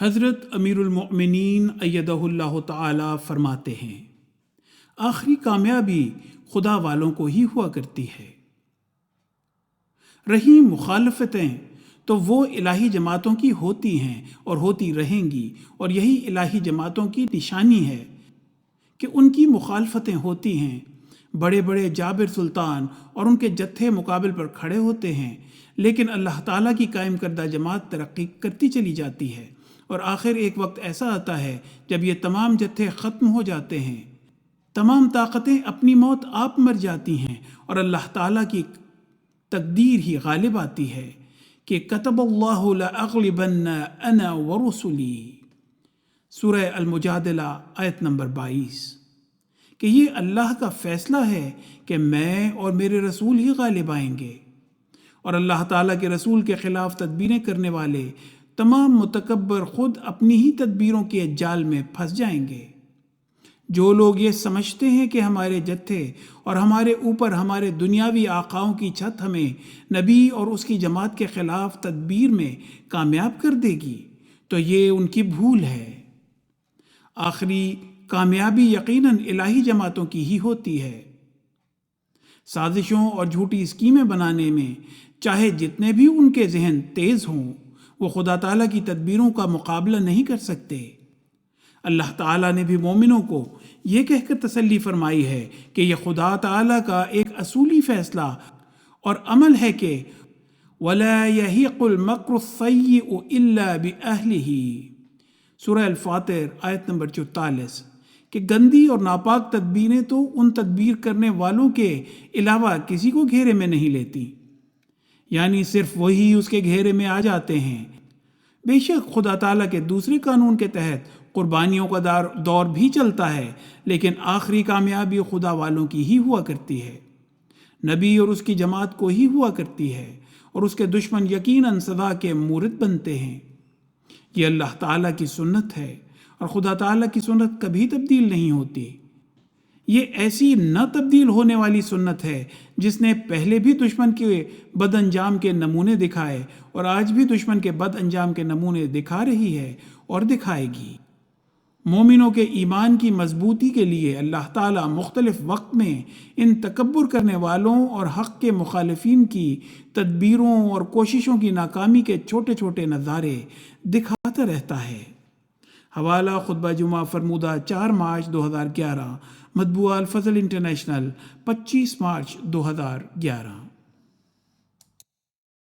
حضرت امیر المؤمنین ایدہ اللہ تعالی فرماتے ہیں، آخری کامیابی خدا والوں کو ہی ہوا کرتی ہے۔ رہی مخالفتیں تو وہ الہی جماعتوں کی ہوتی ہیں اور ہوتی رہیں گی، اور یہی الہی جماعتوں کی نشانی ہے کہ ان کی مخالفتیں ہوتی ہیں۔ بڑے بڑے جابر سلطان اور ان کے جتھے مقابل پر کھڑے ہوتے ہیں، لیکن اللہ تعالیٰ کی قائم کردہ جماعت ترقی کرتی چلی جاتی ہے، اور آخر ایک وقت ایسا آتا ہے جب یہ تمام جتھے ختم ہو جاتے ہیں، تمام طاقتیں اپنی موت آپ مر جاتی ہیں، اور اللہ تعالیٰ کی تقدیر ہی غالب آتی ہے کہ کتب اللہ لأغلبن انا ورسلی، سورہ المجادلہ آیت نمبر 22، کہ یہ اللہ کا فیصلہ ہے کہ میں اور میرے رسول ہی غالب آئیں گے، اور اللہ تعالیٰ کے رسول کے خلاف تدبیریں کرنے والے تمام متکبر خود اپنی ہی تدبیروں کے جال میں پھنس جائیں گے۔ جو لوگ یہ سمجھتے ہیں کہ ہمارے جتھے اور ہمارے اوپر ہمارے دنیاوی آقاؤں کی چھت ہمیں نبی اور اس کی جماعت کے خلاف تدبیر میں کامیاب کر دے گی، تو یہ ان کی بھول ہے۔ آخری کامیابی یقیناً الہی جماعتوں کی ہی ہوتی ہے۔ سازشوں اور جھوٹی اسکیمیں بنانے میں چاہے جتنے بھی ان کے ذہن تیز ہوں، وہ خدا تعالیٰ کی تدبیروں کا مقابلہ نہیں کر سکتے۔ اللہ تعالیٰ نے بھی مومنوں کو یہ کہہ کر تسلی فرمائی ہے کہ یہ خدا تعالیٰ کا ایک اصولی فیصلہ اور عمل ہے کہ وَلَا يَحِيقُ الْمَكْرُ السَّيِّئُ إِلَّا بِأَهْلِهِ، سورہ الفاتر آیت نمبر 44، کہ گندی اور ناپاک تدبیریں تو ان تدبیر کرنے والوں کے علاوہ کسی کو گھیرے میں نہیں لیتی، یعنی صرف وہی اس کے گھیرے میں آ جاتے ہیں۔ بے شک خدا تعالیٰ کے دوسرے قانون کے تحت قربانیوں کا دور بھی چلتا ہے، لیکن آخری کامیابی خدا والوں کی ہی ہوا کرتی ہے، نبی اور اس کی جماعت کو ہی ہوا کرتی ہے، اور اس کے دشمن یقیناً سزا کے مورد بنتے ہیں۔ یہ اللہ تعالیٰ کی سنت ہے، اور خدا تعالیٰ کی سنت کبھی تبدیل نہیں ہوتی۔ یہ ایسی نہ تبدیل ہونے والی سنت ہے جس نے پہلے بھی دشمن کے بد انجام کے نمونے دکھائے، اور آج بھی دشمن کے بد انجام کے نمونے دکھا رہی ہے اور دکھائے گی۔ مومنوں کے ایمان کی مضبوطی کے لیے اللہ تعالیٰ مختلف وقت میں ان تکبر کرنے والوں اور حق کے مخالفین کی تدبیروں اور کوششوں کی ناکامی کے چھوٹے چھوٹے نظارے دکھاتا رہتا ہے۔ حوالہ خطبہ جمعہ فرمودہ 4 مارچ 2011، مطبوعہ الفضل انٹرنیشنل، 25 مارچ 2011۔